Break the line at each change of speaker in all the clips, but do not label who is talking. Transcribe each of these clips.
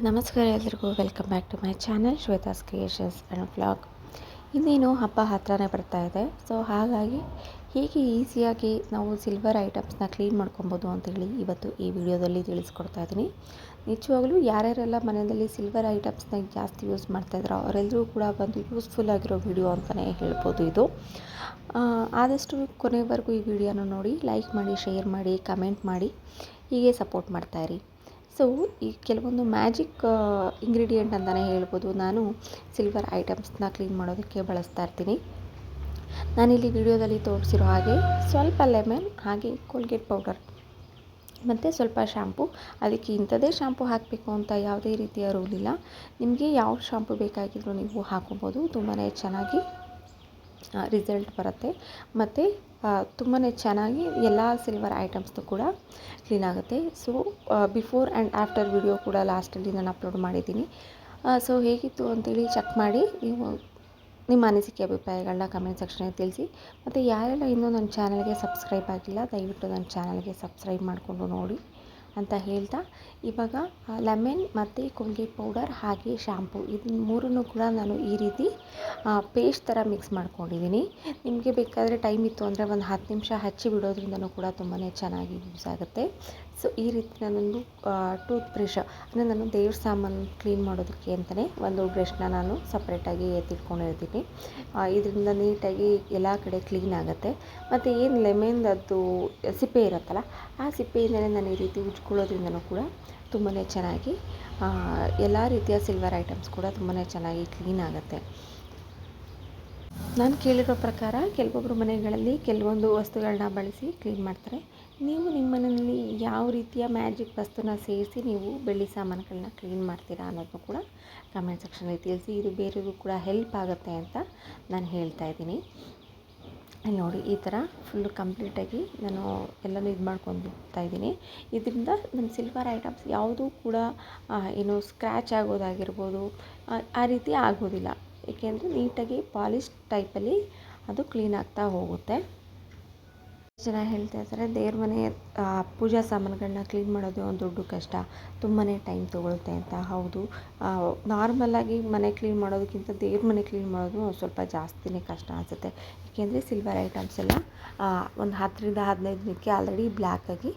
ನಮಸ್ಕಾರ ಎಲ್ಲರಿಗೂ, welcome back to my channel Shweta's creations and vlog. ಇನ್ನೇನು ಹಬ್ಬ ಹತ್ರನೇ ಬರ್ತಾ ಇದೆ. ಸೊ ಹಾಗಾಗಿ ಹೇಗೆ ಈಸಿಯಾಗಿ ನಾವು ಸಿಲ್ವರ್ ಐಟಮ್ಸ್ನ ಕ್ಲೀನ್ ಮಾಡ್ಕೊಬೋದು ಅಂತೇಳಿ ಇವತ್ತು ಈ ವಿಡಿಯೋದಲ್ಲಿ ತಿಳಿಸ್ಕೊಡ್ತಾ ಇದ್ದೀನಿ. ನಿಜವಾಗ್ಲೂ ಯಾರ್ಯಾರೆಲ್ಲ ಮನೆಯಲ್ಲಿ ಸಿಲ್ವರ್ ಐಟಮ್ಸ್ನ ಜಾಸ್ತಿ ಯೂಸ್ ಮಾಡ್ತಾಯಿದ್ರೋ ಅವರೆಲ್ಲರೂ ಕೂಡ ಒಂದು ಯೂಸ್ಫುಲ್ ಆಗಿರೋ ವಿಡಿಯೋ ಅಂತಲೇ ಹೇಳ್ಬೋದು ಇದು. ಆದಷ್ಟು ಕೊನೆವರೆಗೂ ಈ ವಿಡಿಯೋನ ನೋಡಿ, ಲೈಕ್ ಮಾಡಿ, ಶೇರ್ ಮಾಡಿ, ಕಮೆಂಟ್ ಮಾಡಿ, ಹೀಗೆ ಸಪೋರ್ಟ್ ಮಾಡ್ತಾಯಿರಿ. ಸೊ ಈ ಕೆಲವೊಂದು ಮ್ಯಾಜಿಕ್ ಇಂಗ್ರೀಡಿಯೆಂಟ್ ಅಂತಲೇ ಹೇಳ್ಬೋದು ನಾನು ಸಿಲ್ವರ್ ಐಟಮ್ಸ್ನ ಕ್ಲೀನ್ ಮಾಡೋದಕ್ಕೆ ಬಳಸ್ತಾ ಇರ್ತೀನಿ. ನಾನಿಲ್ಲಿ ವಿಡಿಯೋದಲ್ಲಿ ತೋರಿಸಿರೋ ಹಾಗೆ ಸ್ವಲ್ಪ ಲೆಮನ್, ಹಾಗೆ ಕೋಲ್ಗೇಟ್ ಪೌಡರ್ ಮತ್ತು ಸ್ವಲ್ಪ ಶ್ಯಾಂಪು. ಅದಕ್ಕೆ ಇಂಥದ್ದೇ ಶ್ಯಾಂಪು ಹಾಕಬೇಕು ಅಂತ ಯಾವುದೇ ರೀತಿಯ ರೂಲ್ ಇಲ್ಲ. ನಿಮಗೆ ಯಾವ ಶ್ಯಾಂಪು ಬೇಕಾಗಿದ್ರೂ ನೀವು ಹಾಕೋಬೋದು. ತುಂಬಾ ಚೆನ್ನಾಗಿ ರಿಸಲ್ಟ್ ಬರುತ್ತೆ ಮತ್ತು ತುಂಬಾ ಚೆನ್ನಾಗಿ ಎಲ್ಲ ಸಿಲ್ವರ್ ಐಟಮ್ಸ್ದು ಕೂಡ ಕ್ಲೀನ್ ಆಗುತ್ತೆ. So before and after video ಕೂಡ ಲಾಸ್ಟಲ್ಲಿ ನಾನು ಅಪ್ಲೋಡ್ ಮಾಡಿದ್ದೀನಿ. ಸೊ ಹೇಗಿತ್ತು ಅಂತೇಳಿ ಚೆಕ್ ಮಾಡಿ ನೀವು ನಿಮ್ಮ ಅನಿಸಿಕೆ ಅಭಿಪ್ರಾಯಗಳನ್ನ ಕಮೆಂಟ್ ಸೆಕ್ಷನಲ್ಲಿ ತಿಳಿಸಿ. ಮತ್ತು ಯಾರೆಲ್ಲ ಇನ್ನೂ ನನ್ನ ಚಾನಲ್ಗೆ ಸಬ್ಸ್ಕ್ರೈಬ್ ಆಗಿಲ್ಲ, ದಯವಿಟ್ಟು ನನ್ನ ಚಾನಲ್ಗೆ ಸಬ್ಸ್ಕ್ರೈಬ್ ಮಾಡಿಕೊಂಡು ನೋಡಿ ಅಂತ ಹೇಳ್ತಾ, ಇವಾಗ ಲೆಮನ್ ಮತ್ತು ಕೋಲ್ಗೇಟ್ ಪೌಡರ್ ಹಾಗೆ ಶ್ಯಾಂಪು ಇದನ್ನ ಮೂರನ್ನು ಕೂಡ ನಾನು ಈ ರೀತಿ ಪೇಸ್ಟ್ ಥರ ಮಿಕ್ಸ್ ಮಾಡ್ಕೊಂಡಿದ್ದೀನಿ. ನಿಮಗೆ ಬೇಕಾದರೆ ಟೈಮ್ ಇತ್ತು ಅಂದರೆ ಒಂದು 10 ನಿಮಿಷ ಹಚ್ಚಿ ಬಿಡೋದ್ರಿಂದನೂ ಕೂಡ ತುಂಬಾ ಚೆನ್ನಾಗಿ ಯೂಸ್ ಆಗುತ್ತೆ. ಸೊ ಈ ರೀತಿ ನಾನೊಂದು ಟೂತ್ ಬ್ರಷ್ ಅಂದರೆ ನಾನು ದೇವ್ರ ಸಾಮಾನು ಕ್ಲೀನ್ ಮಾಡೋದಕ್ಕೆ ಅಂತಲೇ ಒಂದು ಬ್ರಷ್ನ ನಾನು ಸಪ್ರೇಟಾಗಿ ಎತ್ತಿಟ್ಕೊಂಡಿರ್ತೀನಿ. ಇದರಿಂದ ನೀಟಾಗಿ ಎಲ್ಲ ಕಡೆ ಕ್ಲೀನ್ ಆಗುತ್ತೆ. ಮತ್ತು ಏನು ಲೆಮನ್ದು ಸಿಪ್ಪೆ ಇರುತ್ತಲ್ಲ, ಆ ಸಿಪ್ಪೆಯಿಂದಲೇ ನಾನು ಈ ರೀತಿ ಉಜ್ಕೊಳ್ಳೋದ್ರಿಂದನೂ ಕೂಡ ತುಂಬಾ ಚೆನ್ನಾಗಿ ಎಲ್ಲ ರೀತಿಯ ಸಿಲ್ವರ್ ಐಟಮ್ಸ್ ಕೂಡ ತುಂಬಾ ಚೆನ್ನಾಗಿ ಕ್ಲೀನ್ ಆಗುತ್ತೆ. ನಾನು ಕೇಳಿರೋ ಪ್ರಕಾರ ಕೆಲವೊಬ್ಬರು ಮನೆಗಳಲ್ಲಿ ಕೆಲವೊಂದು ವಸ್ತುಗಳನ್ನ ಬಳಸಿ ಕ್ಲೀನ್ ಮಾಡ್ತಾರೆ. ನೀವು ನಿಮ್ಮ ಮನೆಯಲ್ಲಿ ಯಾವ ರೀತಿಯ ಮ್ಯಾಜಿಕ್ ವಸ್ತುನ ಸೇರಿಸಿ ನೀವು ಬೆಳ್ಳಿ ಸಾಮಾನುಗಳನ್ನ ಕ್ಲೀನ್ ಮಾಡ್ತೀರಾ ಅನ್ನೋದನ್ನು ಕೂಡ ಕಮೆಂಟ್ ಸೆಕ್ಷನಲ್ಲಿ ತಿಳಿಸಿ. ಇದು ಬೇರೆಯವ್ರಿಗೂ ಕೂಡ ಹೆಲ್ಪ್ ಆಗುತ್ತೆ ಅಂತ ನಾನು ಹೇಳ್ತಾ ಇದ್ದೀನಿ. ನೋಡಿ, ಈ ಥರ ಫುಲ್ಲು ಕಂಪ್ಲೀಟಾಗಿ ನಾನು ಎಲ್ಲನೂ ಇದು ಮಾಡ್ಕೊತಾ ಇದ್ದೀನಿ. ಇದರಿಂದ ನಮ್ಮ ಸಿಲ್ವರ್ ಐಟಮ್ಸ್ ಯಾವುದೂ ಕೂಡ ಏನು ಸ್ಕ್ರ್ಯಾಚ್ ಆಗೋದಾಗಿರ್ಬೋದು ಆ ರೀತಿ ಆಗೋದಿಲ್ಲ. ಏಕೆಂದರೆ ನೀಟಾಗಿ ಪಾಲಿಶ್ ಟೈಪಲ್ಲಿ ಅದು ಕ್ಲೀನ್ ಆಗ್ತಾ ಹೋಗುತ್ತೆ. ಜನ ಹೇಳ್ತಾ ಇರ್ತಾರೆ ದೇವ್ರ ಮನೆ ಪೂಜಾ ಸಾಮಾನುಗಳನ್ನ ಕ್ಲೀನ್ ಮಾಡೋದು ಒಂದು ದೊಡ್ಡ ಕಷ್ಟ, ತುಂಬಾ ಟೈಮ್ ತೊಗೊಳುತ್ತೆ ಅಂತ. ಹೌದು, ನಾರ್ಮಲಾಗಿ ಮನೆ ಕ್ಲೀನ್ ಮಾಡೋದಕ್ಕಿಂತ ದೇವ್ರ ಮನೆ ಕ್ಲೀನ್ ಮಾಡೋದು ಸ್ವಲ್ಪ ಜಾಸ್ತಿನೇ ಕಷ್ಟ ಅನಿಸುತ್ತೆ. ಏಕೆಂದರೆ ಸಿಲ್ವರ್ ಐಟಮ್ಸ್ ಎಲ್ಲ ಒಂದು 10ರಿಂದ 15 ದಿನಕ್ಕೆ ಆಲ್ರೆಡಿ ಬ್ಲ್ಯಾಕಾಗಿ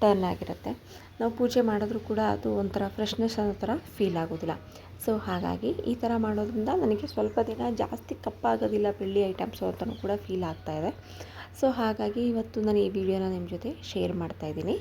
ಟರ್ನ್ ಆಗಿರುತ್ತೆ. ನಾವು ಪೂಜೆ ಮಾಡಿದ್ರೂ ಕೂಡ ಅದು ಒಂಥರ ಫ್ರೆಶ್ನೆಸ್ ಅನ್ನೋ ಥರ ಫೀಲ್ ಆಗೋದಿಲ್ಲ. ಸೊ ಹಾಗಾಗಿ ಈ ಥರ ಮಾಡೋದ್ರಿಂದ ನನಗೆ ಸ್ವಲ್ಪ ದಿನ ಜಾಸ್ತಿ ಕಪ್ಪಾಗೋದಿಲ್ಲ ಬೆಳ್ಳಿ ಐಟಮ್ಸು ಅಂತಲೂ ಕೂಡ ಫೀಲ್ ಆಗ್ತಾಯಿದೆ. ಸೊ ಹಾಗಾಗಿ ಇವತ್ತು ನಾನು ಈ ವಿಡಿಯೋನ ನಿಮ್ಮ ಜೊತೆ ಶೇರ್ ಮಾಡ್ತಾಯಿದ್ದೀನಿ.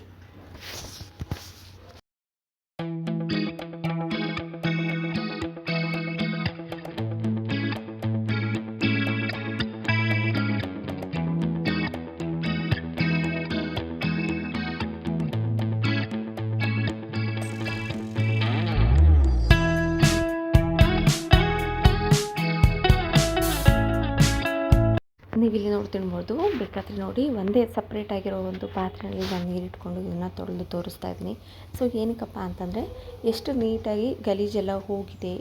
ನೀವಿಲ್ಲಿ ನೋಡ್ತಿರ್ಬೋದು, ಬೇಕಾದರೆ ನೋಡಿ ಒಂದೇ ಸಪ್ರೇಟಾಗಿರೋ ಒಂದು ಪಾತ್ರೆಯಲ್ಲಿ ನಾನು ನೀರಿಟ್ಕೊಂಡು ಇದನ್ನು ತೊಳೆದು ತೋರಿಸ್ತಾ ಇದ್ದೀನಿ. ಸೊ ಏನಕ್ಕಪ್ಪ ಅಂತಂದರೆ ಎಷ್ಟು ನೀಟಾಗಿ ಗಲೀಜೆಲ್ಲ ಹೋಗಿದೆ,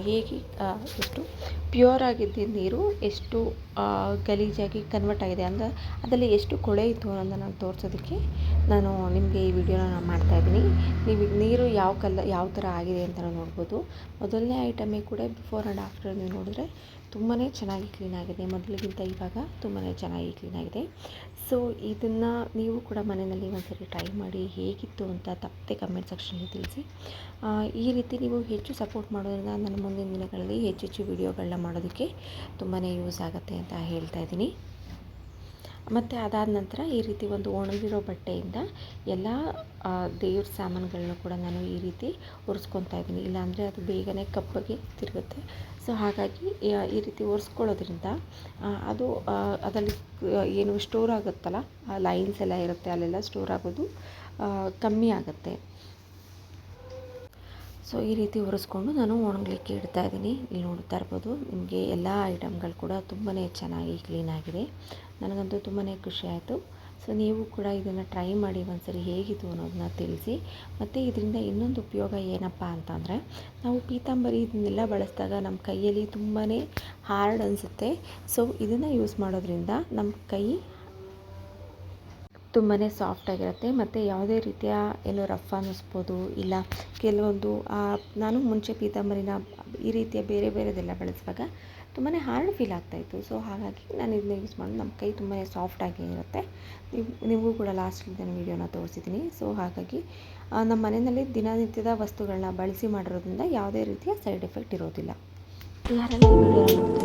ಹೇಗೆ ಎಷ್ಟು ಪ್ಯೂರ್ ಆಗಿದ್ದ ನೀರು ಎಷ್ಟು ಗಲೀಜಾಗಿ ಕನ್ವರ್ಟ್ ಆಗಿದೆ ಅಂದರೆ ಅದರಲ್ಲಿ ಎಷ್ಟು ಕೊಳೆ ಇತ್ತು ಅನ್ನೋದನ್ನು ನಾನು ತೋರಿಸೋದಕ್ಕೆ ನಾನು ನಿಮಗೆ ಈ ವಿಡಿಯೋನ ಮಾಡ್ತಾಯಿದ್ದೀನಿ. ನೀವು ನೀರು ಯಾವ ಥರ ಆಗಿದೆ ಅಂತ ನೋಡ್ಬೋದು. ಮೊದಲನೇ ಐಟಮೇ ಕೂಡ ಬಿಫೋರ್ ಆ್ಯಂಡ್ ಆಫ್ಟರ್ ನೀವು ನೋಡಿದ್ರೆ ತುಂಬಾ ಚೆನ್ನಾಗಿ ಕ್ಲೀನ್ ಆಗಿದೆ. ಮೊದಲಿಗಿಂತ ಇವಾಗ ತುಂಬಾ ಚೆನ್ನಾಗಿ ಕ್ಲೀನ್ ಆಗಿದೆ. ಸೊ ಇದನ್ನು ನೀವು ಕೂಡ ಮನೆಯಲ್ಲಿ ಒಂದ್ಸರಿ ಟ್ರೈ ಮಾಡಿ, ಹೇಗಿತ್ತು ಅಂತ ತಪ್ಪದೆ ಕಮೆಂಟ್ ಸೆಕ್ಷನಲ್ಲಿ ತಿಳಿಸಿ. ಈ ರೀತಿ ನೀವು ಹೆಚ್ಚು ಸಪೋರ್ಟ್ ಮಾಡೋದ್ರಿಂದ ನನ್ನ ಮುಂದಿನ ದಿನಗಳಲ್ಲಿ ಹೆಚ್ಚೆಚ್ಚು ವಿಡಿಯೋಗಳನ್ನ ಮಾಡೋದಕ್ಕೆ ತುಂಬಾ ಯೂಸ್ ಆಗುತ್ತೆ ಅಂತ ಹೇಳ್ತಾ ಇದ್ದೀನಿ. ಮತ್ತು ಅದಾದ ನಂತರ ಈ ರೀತಿ ಒಂದು ಒಣಗಿರೋ ಬಟ್ಟೆಯಿಂದ ಎಲ್ಲ ದೇವ್ರ ಸಾಮಾನುಗಳನ್ನ ಕೂಡ ನಾನು ಈ ರೀತಿ ಒರೆಸ್ಕೊತಾ ಇದ್ದೀನಿ. ಇಲ್ಲಾಂದರೆ ಅದು ಬೇಗನೆ ಕಪ್ಪಗೆ ತಿರುಗುತ್ತೆ. ಸೊ ಹಾಗಾಗಿ ಈ ರೀತಿ ಒರೆಸ್ಕೊಳ್ಳೋದ್ರಿಂದ ಅದು ಅದರಲ್ಲಿ ಏನು ಸ್ಟೋರ್ ಆಗುತ್ತಲ್ಲ, ಆ ಲೈನ್ಸ್ ಎಲ್ಲ ಇರುತ್ತೆ, ಅಲ್ಲೆಲ್ಲ ಸ್ಟೋರ್ ಆಗೋದು ಕಮ್ಮಿ ಆಗುತ್ತೆ. ಸೊ ಈ ರೀತಿ ಒರೆಸ್ಕೊಂಡು ನಾನು ಒಣಗಲಿಕ್ಕೆ ಇಡ್ತಾ ಇದ್ದೀನಿ. ಇಲ್ಲಿ ನೋಡ್ತಾ ಇರ್ಬೋದು, ನಿಮಗೆ ಎಲ್ಲ ಐಟಮ್ಗಳು ಕೂಡ ತುಂಬಾ ಚೆನ್ನಾಗಿ ಕ್ಲೀನ್ ಆಗಿದೆ. ನನಗಂತೂ ತುಂಬಾ ಖುಷಿ ಆಯಿತು. ಸೊ ನೀವು ಕೂಡ ಇದನ್ನು ಟ್ರೈ ಮಾಡಿ ಒಂದ್ಸರಿ ಹೇಗಿತ್ತು ಅನ್ನೋದನ್ನ ತಿಳಿಸಿ. ಮತ್ತು ಇದರಿಂದ ಇನ್ನೊಂದು ಉಪಯೋಗ ಏನಪ್ಪ ಅಂತಂದರೆ, ನಾವು ಪೀತಾಂಬರಿ ಇದನ್ನೆಲ್ಲ ಬಳಸಿದಾಗ ನಮ್ಮ ಕೈಯಲ್ಲಿ ತುಂಬಾ ಹಾರ್ಡ್ ಅನಿಸುತ್ತೆ. ಸೊ ಇದನ್ನು ಯೂಸ್ ಮಾಡೋದ್ರಿಂದ ನಮ್ಮ ಕೈ ತುಂಬಾ ಸಾಫ್ಟಾಗಿರುತ್ತೆ ಮತ್ತು ಯಾವುದೇ ರೀತಿಯ ಏನು ರಫ್ ಅನ್ನಿಸ್ಬೋದು, ಇಲ್ಲ ಕೆಲವೊಂದು ನಾನು ಮುಂಚೆ ಪೀತಾಂಬರಿನ ಈ ರೀತಿಯ ಬೇರೆ ಬೇರೆದೆಲ್ಲ ಬಳಸುವಾಗ ತುಂಬಾ ಹಾರ್ಡ್ ಫೀಲ್ ಆಗ್ತಾಯಿತ್ತು. ಸೊ ಹಾಗಾಗಿ ನಾನು ಇದನ್ನ ಯೂಸ್ ಮಾಡಿ ನಮ್ಮ ಕೈ ತುಂಬಾ ಸಾಫ್ಟಾಗಿ ಇರುತ್ತೆ. ನಿಮಗೂ ಕೂಡ ಲಾಸ್ಟಲ್ಲಿ ನಾನು ವೀಡಿಯೋನ ತೋರಿಸಿದ್ದೀನಿ. ಸೊ ಹಾಗಾಗಿ ನಮ್ಮ ಮನೆಯಲ್ಲಿ ದಿನನಿತ್ಯದ ವಸ್ತುಗಳನ್ನ ಬಳಸಿ ಮಾಡಿರೋದ್ರಿಂದ ಯಾವುದೇ ರೀತಿಯ ಸೈಡ್ ಎಫೆಕ್ಟ್ ಇರೋದಿಲ್ಲ. ಯಾರೆಲ್ಲ ಈ ವಿಡಿಯೋನ ನೋಡ್ತಾ